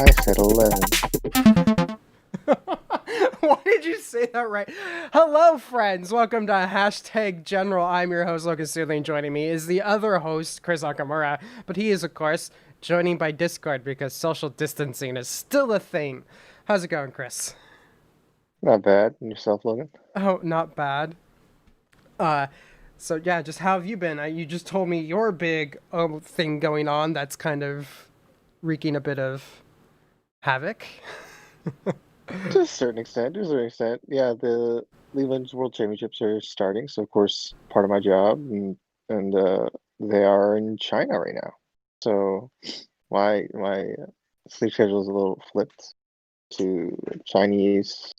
I said 11. Why did you say that right? Hello, friends. Welcome to Hashtag General. I'm your host, Logan Soothing. Joining me is the other host, Chris Akamura. But he is, of course, joining by Discord because social distancing is still a thing. How's it going, Chris? Not bad. And yourself, Logan? Oh, not bad. Uh, so yeah, just how have you been? You just told me your big thing going on that's kind of wreaking a bit of havoc. To a certain extent. To a certain extent. Yeah, the Leland's World Championships are starting, so of course part of my job and they are in China right now. So my sleep schedule is a little flipped to Chinese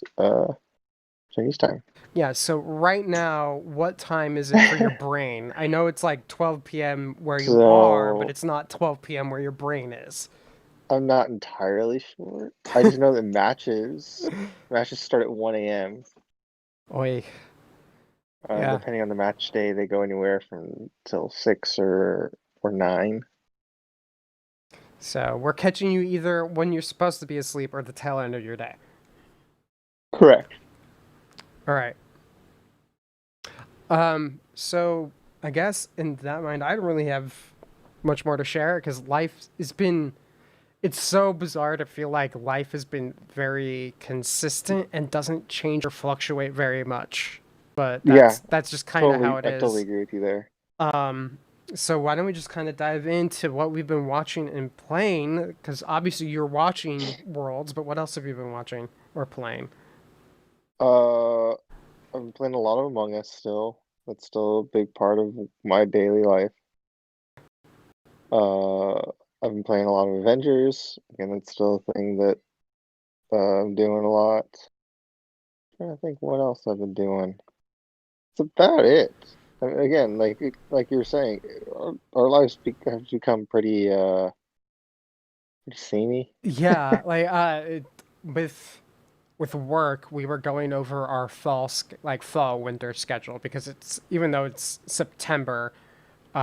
time. Yeah, so right now, what time is it for your brain? I know it's like 12 p.m. where you are, but So it's not 12 p.m. where your brain is. I'm not entirely sure. I just know that matches start at 1 a.m. Oi. Yeah. Depending on the match day, they go anywhere from till 6 or 9. So we're catching you either when you're supposed to be asleep or the tail end of your day. Correct. All right. So I guess in that mind, I don't really have much more to share because life has been. It's so bizarre to feel like life has been very consistent and doesn't change or fluctuate very much. But Yeah, that's just kind of how it I totally is. agree with you there. Um, so why don't we just kind of dive into what we've been watching and playing? Because obviously you're watching Worlds, but what else have you been watching or playing? Uh, I've been playing a lot of Among Us still. That's still a big part of my daily life. Uh, I've been playing a lot of Avengers. Again, that's still a thing that I'm doing a lot. Trying to think what else I've been doing. That's about it. I mean, again, like you were saying, our lives have become pretty samey. Yeah, with work, we were going over our fall winter schedule because it's even though it's September,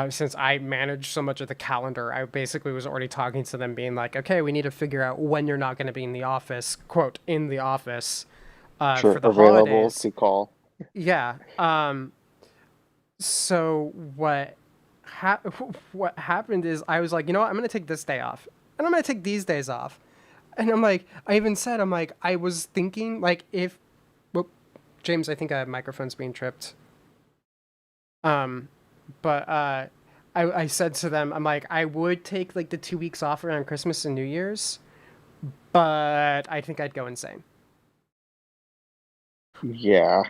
since I manage so much of the calendar, I basically was already talking to them, being like, okay, we need to figure out when you're not going to be in the office, quote, in the office, Sure, for the available holidays. to call. Yeah. So what happened is I was like, you know what, I'm gonna take this day off, and I'm gonna take these days off, and I'm like, I even said, I'm like, I was thinking like if, well, James, I think a microphone's being tripped. Um, but I said to them, I'm like, I would take like the 2 weeks off around Christmas and New Year's, but I think I'd go insane. Yeah.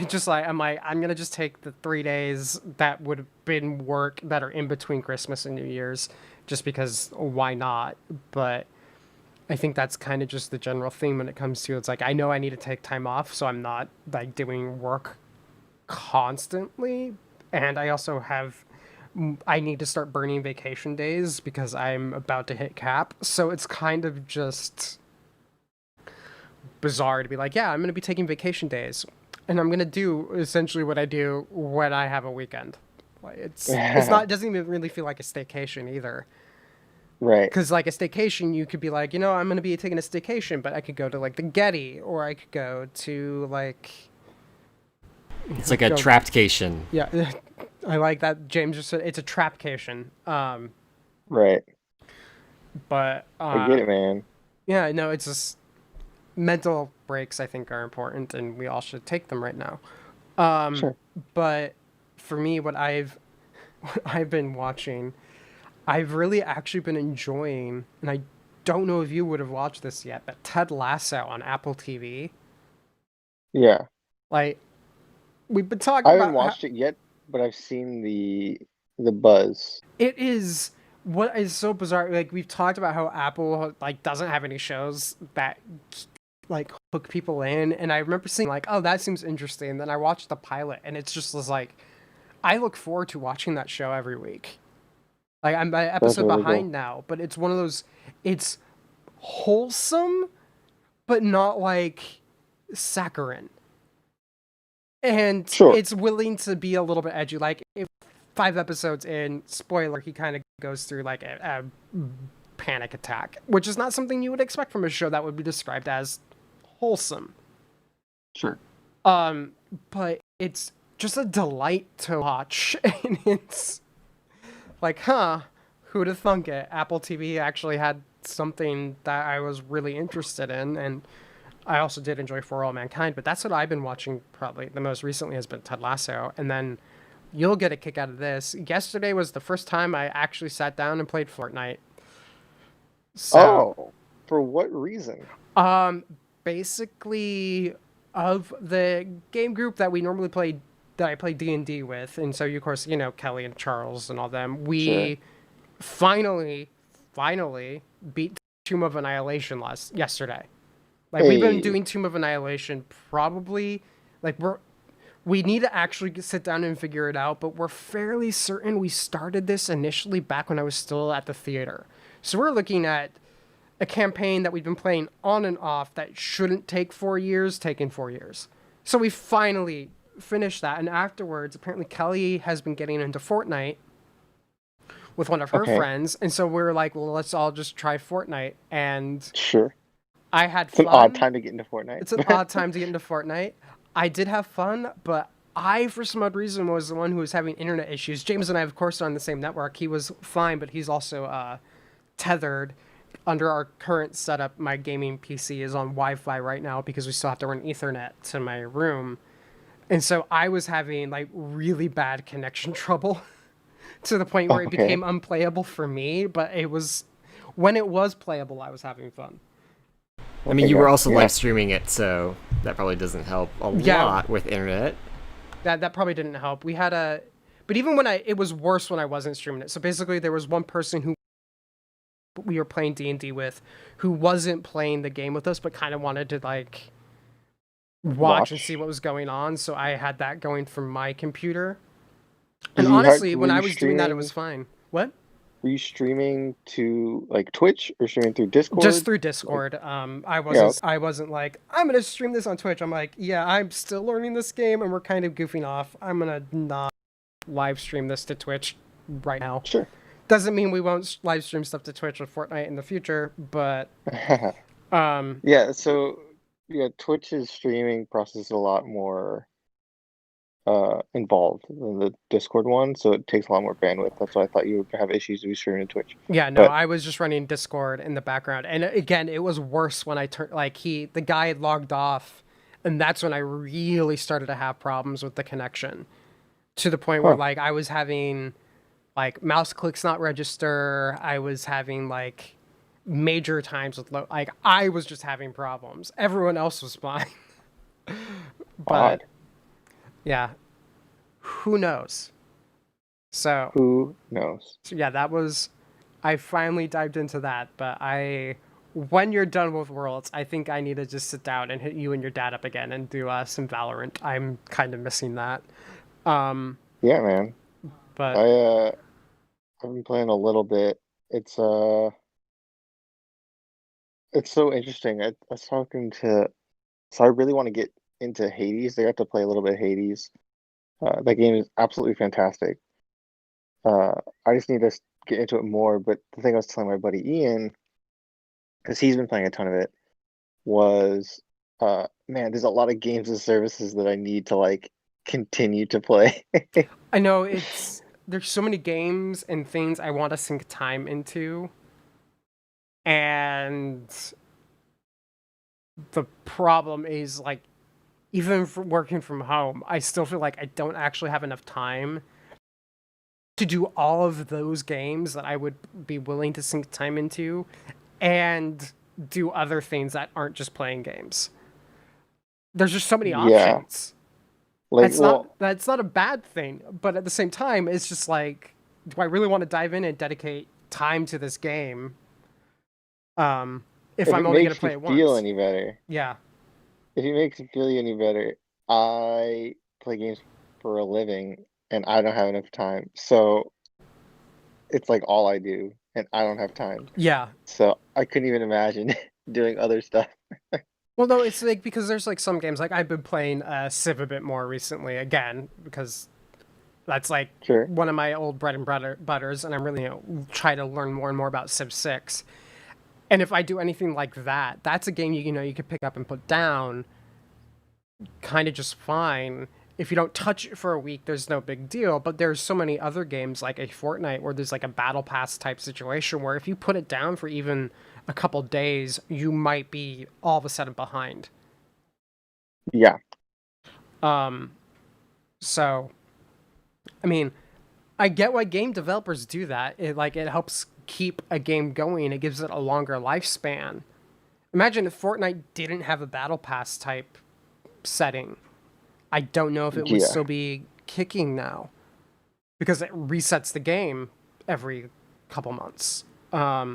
Just like I'm gonna just take the 3 days that would have been work that are in between Christmas and New Year's, just because why not? But I think that's kind of just the general theme when it comes to it's like I know I need to take time off, so I'm not like doing work constantly, and I also have I need to start burning vacation days because I'm about to hit cap. So it's kind of just bizarre to be like, yeah, I'm going to be taking vacation days, and I'm going to do essentially what I do when I have a weekend. Like it's not, it doesn't even really feel like a staycation either. Right. Because like a staycation, you could be like, you know, I'm going to be taking a staycation, but I could go to like the Getty, or I could go to like, It's like a go, trapcation. yeah. I like that James just said it's a trapcation. Right. But I get it, man. yeah, no, it's just mental breaks. I think are important, and we all should take them right now. Sure. But for me, what I've been watching, I've really actually been enjoying, and I don't know if you would have watched this yet, but Ted Lasso on Apple TV. Yeah. Like we've been I talking haven't about how watched it yet, but I've seen the buzz. it is what is so bizarre. Like we've talked about how Apple like doesn't have any shows that like hook people in, and I remember seeing like, oh, that seems interesting. And then I watched the pilot, and it's just was like, I look forward to watching that show every week. Like I'm an That's episode really behind cool. now, but it's one of those. It's wholesome, but not like saccharine, and Sure. it's willing to be a little bit edgy. Like if 5 episodes in, spoiler, he kind of goes through like a panic attack, which is not something you would expect from a show that would be described as wholesome. Sure. But it's just a delight to watch, and it's like, huh, who'd have thunk it? Apple TV actually had something that I was really interested in, and I also did enjoy For All Mankind, but that's what I've been watching probably the most recently has been Ted Lasso, and then you'll get a kick out of this. Yesterday was the first time I actually sat down and played Fortnite. So, Oh, for what reason? um, basically, of the game group that we normally play, that I play D&D with, and so you, of course, you know, Kelly and Charles and all them, Sure. we finally, finally beat Tomb of Annihilation yesterday. Like, we've been Hey, doing Tomb of Annihilation probably, like, we need to actually sit down and figure it out, but we're fairly certain we started this initially back when I was still at the theater. So we're looking at a campaign that we've been playing on and off that shouldn't take 4 years, taking 4 years. So we finally finished that, and afterwards, apparently Kelly has been getting into Fortnite with one of her okay, friends, and so we're like, well, let's all just try Fortnite, and sure. I had It's an odd fun. time to get into Fortnite. It's an odd time to get into Fortnite. I did have fun, but I, for some odd reason, was the one who was having internet issues. James and I, of course, are on the same network. He was fine, but he's also tethered. Under our current setup, my gaming PC is on Wi-Fi right now because we still have to run Ethernet to my room. And so I was having like really bad connection trouble to the point where it Okay. became unplayable for me, but it was when it was playable, I was having fun. I mean, Okay, you were guys. also Yeah. live streaming it, so that probably doesn't help a Yeah, lot with internet. that probably didn't help. We had a but even when it was worse when I wasn't streaming it. So basically there was one person who we were playing D&D with who wasn't playing the game with us but kind of wanted to like watch and see Watch. what was going on, so I had that going from my computer. And Did you have, honestly, when I was doing that it was fine. What? were you streaming to like Twitch or streaming through Just Discord? through Like, Discord. I yeah, wasn't like I'm gonna stream this on Twitch. I'm like, yeah, I'm still learning this game and we're kind of goofing off. I'm gonna not live stream this to Twitch right now. sure. Doesn't mean we won't live stream stuff to Twitch with Fortnite in the future, but um, Yeah, so yeah, Twitch's streaming process is a lot more involved than the Discord one, so it takes a lot more bandwidth. That's why I thought you would have issues with streaming to Twitch. yeah, no, But I was just running Discord in the background, and again, it was worse when I turned like the guy had logged off, and that's when I really started to have problems with the connection, to the point where huh. like I was having like mouse clicks not register. I was having like major times with like I was just having problems. Everyone else was fine, but Odd. yeah, who knows? So, Who knows? so yeah, that was I finally dived into that, but when you're done with Worlds, I think I need to just sit down and hit you and your dad up again and do some Valorant. I'm kind of missing that. Um, Yeah, man. but I've been playing a little bit. It's it's so interesting. I was talking to so I really want to get into Hades. They got to play a little bit of Hades. That game is absolutely fantastic. I just need to get into it more. But the thing I was telling my buddy Ian, because he's been playing a ton of it, was man, there's a lot of games and services that I need to like continue to play. I know there's so many games and things I want to sink time into, and the problem is like even for working from home, I still feel like I don't actually have enough time to do all of those games that I would be willing to sink time into and do other things that aren't just playing games. There's just so many Yeah, options. like well, That's not a bad thing, but at the same time it's just like do I really want to dive in and dedicate time to this game if if I'm it only going to makes you play it feel once? any better, Yeah. if it makes you feel any better, I play games for a living and I don't have enough time. So it's like all I do and I don't have time. Yeah. So I couldn't even imagine doing other stuff. Well, no, it's like because there's like some games like I've been playing Civ a bit more recently again because That's like Sure. one of my old bread and butters, and I'm really try to learn more and more about Civ 6. And if I do anything like that, that's a game you could pick up and put down, kind of just fine. If you don't touch it for a week, there's no big deal. But there's so many other games like a Fortnite where there's like a battle pass type situation where if you put it down for even a couple days, you might be all of a sudden behind. Yeah. So, I mean, I get why game developers do that. It helps keep a game going. It gives it a longer lifespan. Imagine if Fortnite didn't have a battle pass type setting. I don't know if it would Yeah. still be kicking now because it resets the game every couple months.